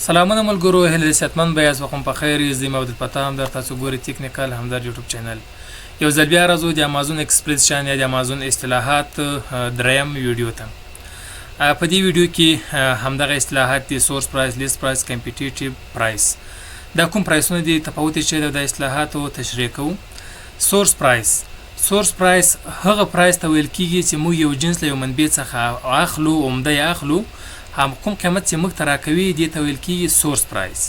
سلامونه ملګرو، هیله صحتمند بیاز وخم په خیر زی مودد پتام در تاسو ګوري ټیکنیکل همدار یوټیوب چینل. یو ځل بیا راځو د امازون ایکسپریس شان یا د امازون اصطلاحات دریم ویډیو ته. په دې ویډیو کې همدغه اصطلاحات دي: سورس پرایس، لیست پرایس، کمپیټیټیو پرایس. دا کوم پرایسونه دي، تفاوت چې د اصطلاحاتو تشریح کوو. سورس پرایس هغه پرایس ته ویل کیږي چې موږ یو جنس له یو منبع څخه اخلو، عمده یې اخلو، هم کوم قیمت چې موږ ته راکوي دې ته ویل کیږي سورس پرایس.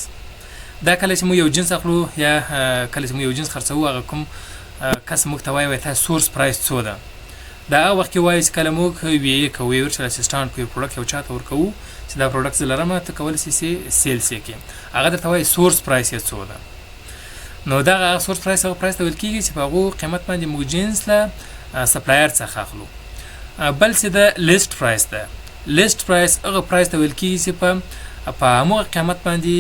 دا کله چې موږ یو جنس اخلو یا کله چې موږ یو جنس خرڅوو، هغه کوم کس موږ ته وایي تا سورس پرایس څو ده. دا هغه وخت کې وایي چې کله موږ ویې کوو، ورچل اسسټانټ کوي پروډکټ یو چاته ورکوو چې دا پروډکټ زه لرم، ته کولی شې سیلس یې کړې، هغه درته وایي سورس پرایس یې څو ده. نو دغه سورس پرایس هغه پرایس ته ویل کیږي چې په هغو قیمت باندې موږ جنس له سپلایر څخه اخلو. بل چې د لیست پرایس ده. لیست پرایس هغه پرایس ته ویل کیږي چې په همغه قیمت باندې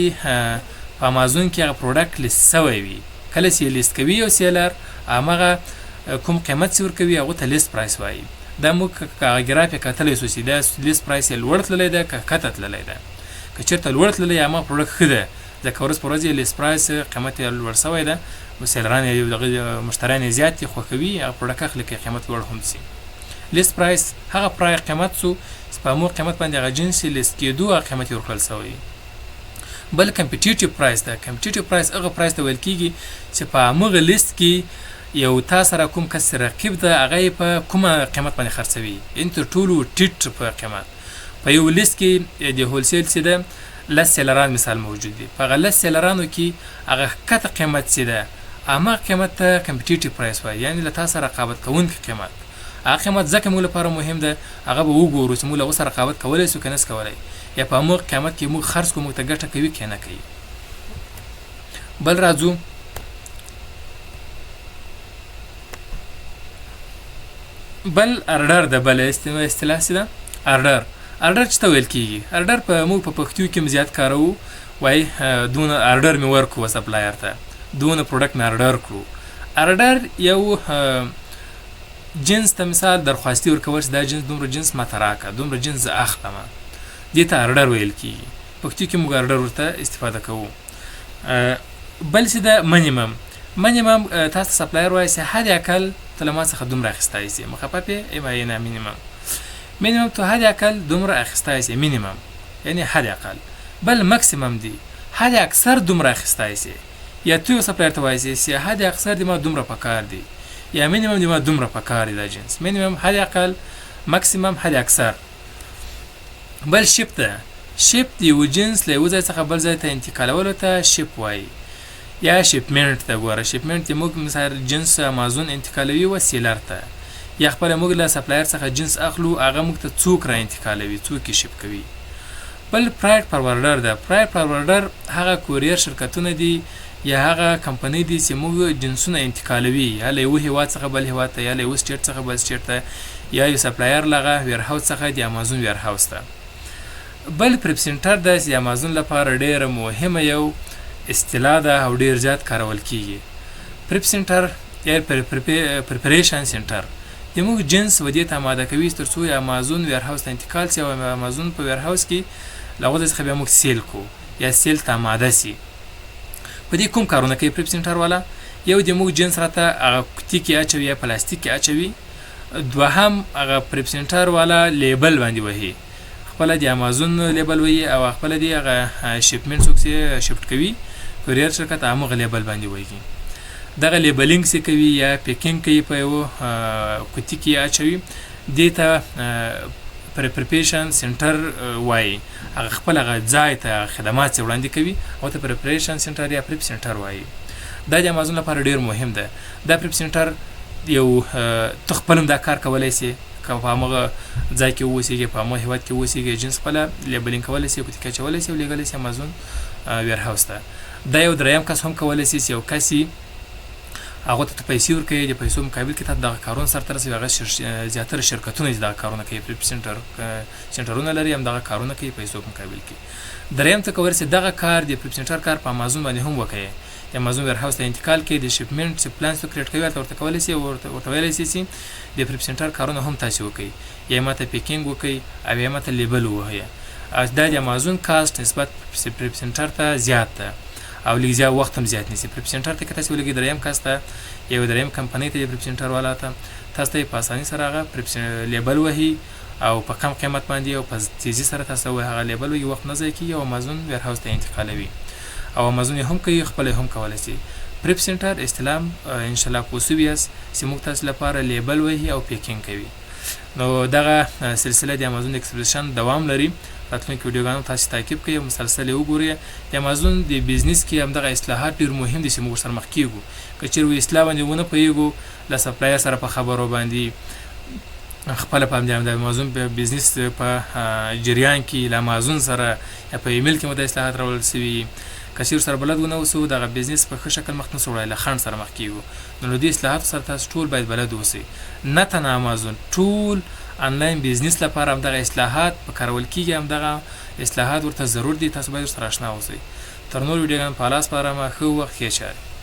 په امازون کې هغه پروډکټ لیست سوی وي. کله چې لیست کوي یو سیلر، همغه کوم قیمت چې ورکوي هغه ته لیست پرایس وایي. دا موږ هغه ګراف یې کتلی سو چې دا لیست پرایس یې لوړ تللی ده که ښکته تللی ده. که چېرته لوړ تللی همغه پروډکټ ښه ده، ځکه ورځ په ورځ یې لیست پرایس قیمت یې لوړ سوی ده، سیلران یې مشتریان یې زیات دي، خوښوي، هغه پروډکټ اخلي که قیمت لوړ هم شي. لیست پرایس هغه قیمت څو چې په همغه قیمت باندې هغه جنس یې لیست کېدو هغه قیمت یې ورکړل سوی. بل کمپیټیټیو پرایس ده. کمپیټیټیو پرایس هغه پرایس ته ویل کېږي چې په همغه لیست کې یو تا سره کوم کس رقیب ده، هغه یې په کومه قیمت باندې خرڅوي، یعنې تر ټولو ټیټ په قیمت. په یو لیست کې د هولسیل چې ده 10 سیلران مثال موجود دي، په هغه 10 سیلرانو کې هغه ښکته قیمت چې ده همغه قیمت ته کمپیټیټیو پرایس وایي، یعنې له تا سره رقابت کوونکی قیمت. هغه قیمت ځکه موږ لپاره مهم ده، هغه به وګورو چې موږ له هغو سره رقابت کولی شو که نه کولی، یا په همغه قیمت کې موږ خرڅ کړو، موږ ته ګټه کوي که نه کوي. بل راځو بل ارډر ده. بل اصطلاح چې ده ارډر چې ته ویل کېږي. ارډر موږ په پښتو کې زیات کاروو، وایي دونه ارډر مې ورکړو سپلایر ته، دونه پروډکټ مې ارډر کړو. ارډر یو جنس ته مثال درخواستي ورکول چې دا جنس دومره جنس ماته راکړه، دومره جنس زه اخلم، دې ته ارډر ویل کېږي. پښتو کې موږ ارډر ورته استفاده کوو. بل چې ده منیمم تاسو ته سپلایر وایي چې حد اقل ته له ما څخه دومره اخیستی شي، مخفف یې نه مینیمم تو حد اقل دومره اخیستی شي، مینیمم یعنی حد اقل. بل مکسیمم دی، حد اکثر دومره اخیستی شي. یا تو یو سپلایر ته وایي چې حد اکثر د ما دومره پکار دی، یا مینیمم د ما دومره پکار دی. دا جنس مینیمم، حد اقل، مکسیمم، حد اکثر. بل شیپ ده. شیپ د یو جنس له یو ځای څخه بل ځای ته انتقالولو ته شیپ وایي، یا شیپمنټ ته. ګوره شیپمنټ موږ مثلا جنس امازون انتقالوي وسیلر ته، یا خپل موږ له سپلایر څخه جنس اخلو، هغه موږ ته څوک را انتقالوي، څوک یې شیپ کوي. بل پرایډ فاروارډر ده. پرایډ فاروارډر هغه کوریر شرکتونه دي یا هغه کمپنۍ دي چې موږ جنسونه انتقالوي، یا له یو هیواد څخه بل هیواد ته، یا له یو سټیټ څخه بل سټیټ ته، یا یو سپلایر لغه ویرهاوس څخه د امازون ویرهاوس ته. بل پریپسنټر ده چې امازون لپاره ډېره مهمه یو اصطلاح ده او ډېر زیات کارول کیږي. پریپسنټر یا پریپریشن سنټر د موږ جنس ودې ته آماده کوي تر څو امازون ویرهاوس ته انتقال شي، او امازون په ویرهاوس کې له هغو ځای څخه بیا موږ سیل کوو یا سیل ته آماده شي. په دې کوم کارونه کوي پریپسنټر والا؟ یو د موږ جنس راته هغه کوټي کې اچوي یا پلاستیک کې اچوي. دوهم هغه پریپسنټر والا لیبل باندې وهي، خپله د امازون لیبل وهي، او خپله د هغه شپمنټ څوک چې شفټ کوي کوریر شرکت همغه لیبل باندې وهي. دغه لیبلینګ چې کوي یا پیکینګ کوي په یو کوټي کې اچوي، دې ته پریپریشن سنټر وایي. هغه خپل هغه ځای ته خدمات چې وړاندې کوي او ته پریپریشن سنټر یا پریپ سنټر وایي. دا د امازون لپاره ډېر مهم ده. دا پریپ سنټر یو ته خپل هم دا کار کولی شي، که په همغه ځای کې واوسېږي، په همغه هېواد کې واوسېږي، جنس خپله لیبلینګ کولی شي، کوټي کې اچولی شي او لېږلی شي امازون ویرهاوس ته. دا یو دریم کس هم کولی شي چې یو کس هغه ته پیسې ورکوي، د پیسو مقابل کې ته دغه کارونه سرته رسوي. هغه زیاتره شرکتونه چې دغه کارونه کوي، پریپ سنټرونه لري، هم دغه کارونه کوي پیسو مقابل کې. دریم ته کولی شي دغه کار د پریپ سنټر کار په امازون باندې هم وکړي، د امازون ویرهاوس ته انتقال کوي، د شپمنټ چې پلان څوک کریټ کوي هلته ورته کولی شي، ورته ویلی شي چې د پریپ سنټر کارونه هم تاسې وکړئ، یا یې ماته پیکینګ وکړئ او یا ماته لیبل ووهئ. دا د امازون کاست نسبت پریپ سنټر ته زیات ده او لږ زیات وخت هم زیات نیسي. پریپ سنټر ته که تاسې ولګئ دریم کس ته یو دریم کمپنۍ ته پریپ سنټر والا ته تاسو ته په اساني سره هغه پریپ لیبل وهي او په کم قیمت باندې او په تیزی سره تاسو هغه لیبل وهي، وخت نه ضایع کیږي او امازون ویر هاوس ته انتقالوي او امازون هم کوي، خپل هم کولای شي. پریپ سنټر استلام ان شاء الله پوسویاس چې موږ تاسو لپاره لیبل وهي او پیکینګ کوي. نو دغه سلسله د امازون ایکسپریشن دوام لري. راتلونکي ویډیوګانو تاسو تعقیب کړئ او مسلسل وګورئ. د امازون د بزنس کې همدغه اصلاحات ډېر مهم دي چې موږ سره مخ کیږو. که چیرې اصلاح باندې ونه پوهیږو له سپلایر سره په خبرو باندې خپل په د امازون په بزنس په جریان کې له امازون سره یا په ایمیل کې مو د اصلاحات راوړل شوي، که چیرې سره بلد ونه اوسو دغه بزنس په ښه شکل مخ نه سو وړی، له خنډ سره مخ کیږو. نو د اصلاحاتو سره تاسو ټول باید بلد اوسئ. نه تنها امازون، ټول آنلاین بزنس لپاره همدغه اصلاحات په کارول کیږي، همدغه اصلاحات ورته ضرور دي. تاسو باید سره آشنا اوسئ. تر نور ویډیوګانو په لاس پاره ما ښه وخت ښې چارې.